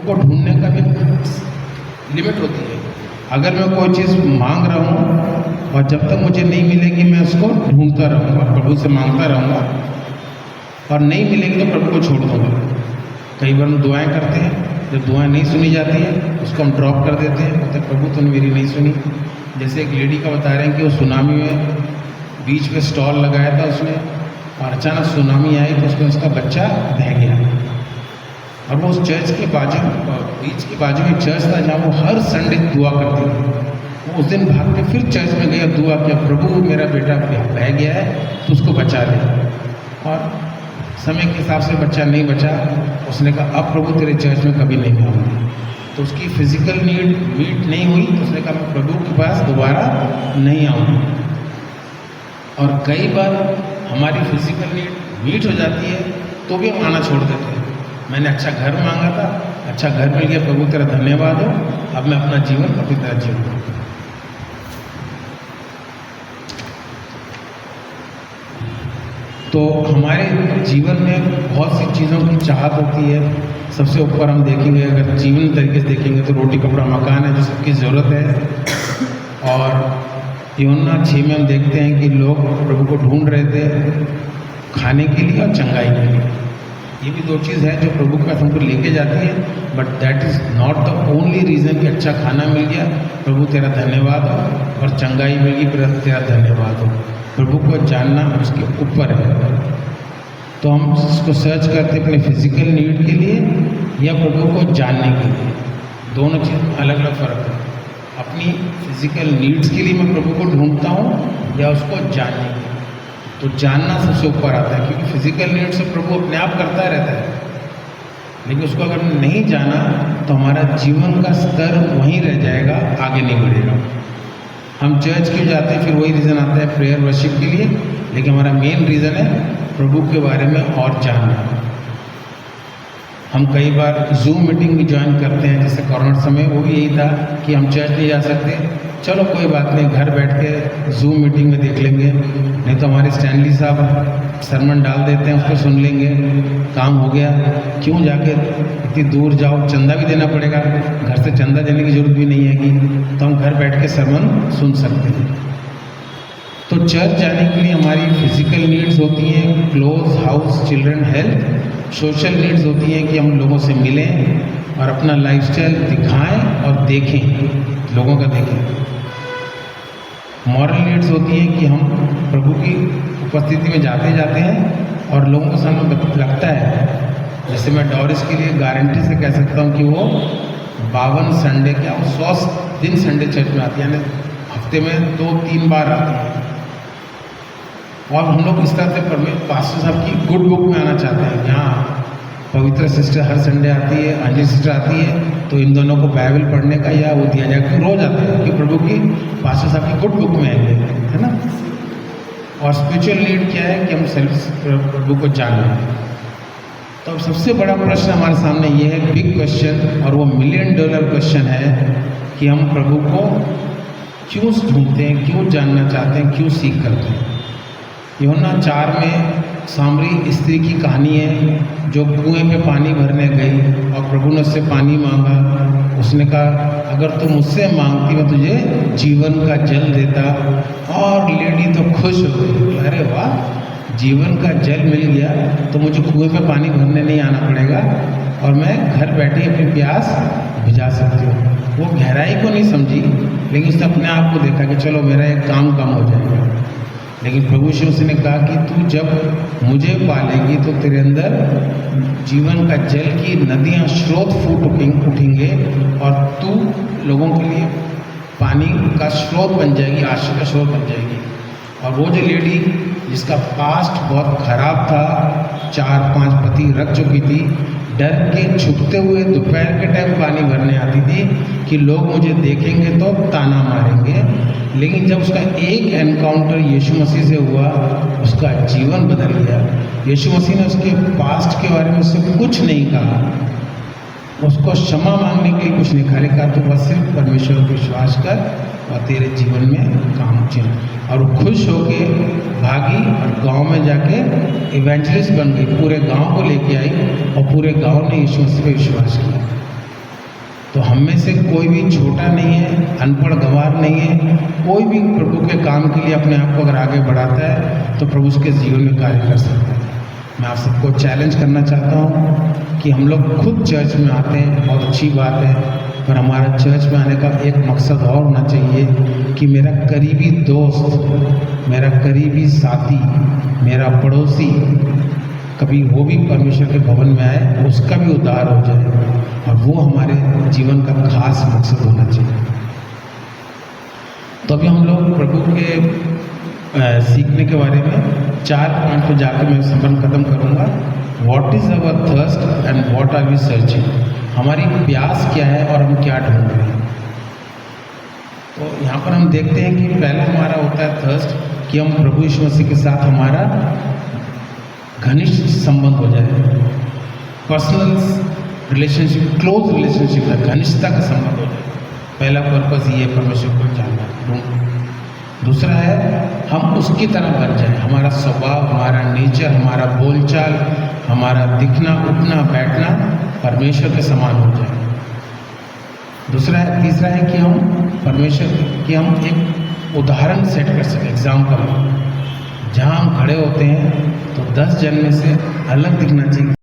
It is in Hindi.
को ढूंढने का भी लिमिट होती है। अगर मैं कोई चीज़ मांग रहा हूँ और जब तक मुझे नहीं मिलेगी मैं उसको ढूंढता रहूँगा, प्रभु से मांगता रहूँगा, और नहीं मिलेगी तो प्रभु को छोड़ दूँगा। कई बार हम दुआएं करते हैं, जब दुआएं नहीं सुनी जाती हैं उसको हम ड्रॉप कर देते हैं, कहते हैं प्रभु तूने मेरी नहीं सुनी। जैसे एक लेडी का बता रहे हैं कि वो सुनामी में बीच में स्टॉल लगाया था उसने, और अचानक सुनामी आई तो उसमें उसका बच्चा बह गया, और वो उस चर्च के बाजू बीच के बाजू में चर्च था जहाँ वो हर संडे दुआ करती थी। वो उस दिन भाग के फिर चर्च में गया, दुआ किया, प्रभु मेरा बेटा बह गया है तो उसको बचा ले। और समय के हिसाब से बच्चा नहीं बचा। उसने कहा अब प्रभु तेरे चर्च में कभी नहीं आऊँगी। तो उसकी फिजिकल नीड मीट नहीं हुई तो उसने कहा मैं प्रभु के पास दोबारा नहीं आऊँगी। और कई बार हमारी फिजिकल नीड मीट हो जाती है तो भी हम आना छोड़ देते हैं। मैंने अच्छा घर मांगा था, अच्छा घर मिल गया, प्रभु तेरा धन्यवाद हो, अब मैं अपना जीवन अपनी तरह जीऊँगा। तो हमारे जीवन में बहुत सी चीज़ों की चाहत होती है। सबसे ऊपर हम देखेंगे, अगर जीवन तरीके से देखेंगे तो रोटी कपड़ा मकान है जो सबकी ज़रूरत है। और यूहन्ना 6 में हम देखते हैं कि लोग प्रभु को ढूंढ रहे थे खाने के लिए और चंगाई के लिए। ये भी दो चीज़ है जो प्रभु के पास हमको लेके जाती है, but that is not the only reason कि अच्छा खाना मिल गया प्रभु तेरा धन्यवाद हो, और चंगाई मिल गई तेरा धन्यवाद हो। प्रभु को जानना उसके ऊपर है। तो हम इसको सर्च करते हैं अपने फिजिकल नीड के लिए या प्रभु को जानने के लिए। दोनों चीज़ अलग अलग फ़र्क है। अपनी फिजिकल नीड्स के लिए मैं प्रभु को ढूंढता हूँ या उसको जानने के लिए। तो जानना सबसे ऊपर आता है, क्योंकि फिजिकल नीड से प्रभु अपने आप करता रहता है, लेकिन उसको अगर नहीं जाना तो हमारा जीवन का स्तर वहीं रह जाएगा, आगे नहीं बढ़ेगा। हम चर्च क्यों जाते हैं, फिर वही रीज़न आता है प्रेयर वर्शिप के लिए, लेकिन हमारा मेन रीज़न है प्रभु के बारे में और जानना। हम कई बार जूम मीटिंग भी ज्वाइन करते हैं, जैसे कोरोना समय वो भी यही था कि हम चर्च नहीं जा सकते, चलो कोई बात नहीं घर बैठ के जूम मीटिंग में देख लेंगे, नहीं तो हमारे स्टैनली साहब सरमन डाल देते हैं उसको सुन लेंगे, काम हो गया। क्यों जाके इतनी दूर जाओ, चंदा भी देना पड़ेगा, घर से चंदा देने की जरूरत भी नहीं है कि तो हम घर बैठ के सरमन सुन सकते हैं। तो चर्च जाने के लिए हमारी फिजिकल नीड्स होती हैं, close, house, children, health. Social needs होती हैं कि हम लोगों से मिलें और अपना लाइफस्टाइल दिखाएं और देखें, लोगों का देखें। मॉरल नीड्स होती हैं कि हम प्रभु की उपस्थिति में जाते जाते हैं और लोगों को सामने लगता है, जैसे मैं डॉरिस के लिए गारंटी से कह सकता हूँ कि वो 52 संडे क्या 100 दिन संडे चर्च में आती है, यानी हफ्ते में 2-3 बार आती है। और हम लोग इस तरह से पास्टर साहब की गुड बुक में आना चाहते हैं, जहाँ पवित्र सिस्टर हर संडे आती है, अंजलि सिस्टर आती है, तो इन दोनों को बाइबल पढ़ने का या वो दिया जाएगा, रोज आते हैं कि प्रभु की पास्टर साहब की गुड बुक में आएंगे, है ना। और स्पिरिचुअल नीड क्या है कि हम प्रभु को जानना है। तो अब सबसे बड़ा प्रश्न हमारे सामने ये है, बिग क्वेश्चन, और वो $1 मिलियन क्वेश्चन है कि हम प्रभु को क्यों ढूंढते हैं, क्यों जानना चाहते हैं, क्यों सीख करते हैं। यूहन्ना 4 में सामरी स्त्री की कहानी है जो कुएं में पानी भरने गई और प्रभु ने उससे पानी मांगा। उसने कहा अगर तुम मुझसे मांगती मैं तुझे जीवन का जल देता, और लेडी तो खुश हो गई, अरे वाह, जीवन का जल मिल गया तो मुझे कुएं में पानी भरने नहीं आना पड़ेगा और मैं घर बैठे अपनी प्यास बुझा सकती हूँ। वो गहराई को नहीं समझी, लेकिन उसने अपने आप को देखा कि चलो मेरा एक काम कम हो जाएगा। लेकिन प्रभु यीशु मसीह ने कहा कि तू जब मुझे पालेगी तो तेरे अंदर जीवन का जल की नदियाँ, स्रोत फूट उठेंगे और तू लोगों के लिए पानी का स्रोत बन जाएगी, आश्रय का स्रोत बन जाएगी। और वो जो लेडी जिसका पास्ट बहुत खराब था, 4-5 पति रख चुकी थी, डर के छुपते हुए दोपहर के टाइम पानी भरने आती थी कि लोग मुझे देखेंगे तो ताना मारेंगे। लेकिन जब उसका एक एनकाउंटर यीशु मसीह से हुआ, उसका जीवन बदल गया। यीशु मसीह ने उसके पास्ट के बारे में उससे कुछ नहीं कहा, उसको क्षमा मांगने के लिए कुछ नहीं कहा, तो बस सिर्फ परमेश्वर पर विश्वास कर और तेरे जीवन में काम चल। और वो खुश होके भागी और गांव में जाके इवेंजलिस्ट बन गई, पूरे गांव को लेके आई और पूरे गांव ने यीशु मसीह पे विश्वास किया। तो हम में से कोई भी छोटा नहीं है, अनपढ़ गंवार नहीं है। कोई भी प्रभु के काम के लिए अपने आप को अगर आगे बढ़ाता है तो प्रभु उसके जीवन में कार्य कर सकता है। मैं आप सबको चैलेंज करना चाहता हूँ कि हम लोग खुद चर्च में आते हैं, बहुत अच्छी बात है, पर हमारा चर्च में आने का एक मकसद और होना चाहिए कि मेरा करीबी दोस्त, मेरा करीबी साथी, मेरा पड़ोसी कभी वो भी परमेश्वर के भवन में आए, उसका भी उद्धार हो जाए, और वो हमारे जीवन का खास मकसद होना चाहिए। तो अभी हम लोग प्रभु के सीखने के बारे में 4 पॉइंट पे जाकर मैं संबंध खत्म करूँगा। What is our thirst and what are we searching, हमारी प्यास क्या है और हम क्या ढूंढ रहे हैं। तो यहाँ पर हम देखते हैं कि पहला हमारा होता है थर्स्ट, कि हम प्रभु यीशु मसीह के साथ हमारा घनिष्ठ संबंध हो जाए, पर्सनल रिलेशनशिप, क्लोज रिलेशनशिप है, घनिष्ठता का संबंध हो जाए। पहला पर्पस ये परमेश्वर को जानना। दूसरा है हम उसकी तरह बन जाए, हमारा स्वभाव, हमारा नेचर, हमारा बोलचाल, हमारा दिखना, उठना, बैठना परमेश्वर के समान हो जाए। तीसरा है कि हम परमेश्वर की हम एक उदाहरण सेट कर सकें, एग्जाम्पल। जहाँ हम खड़े होते हैं तो 10 जन में से अलग दिखना चाहिए।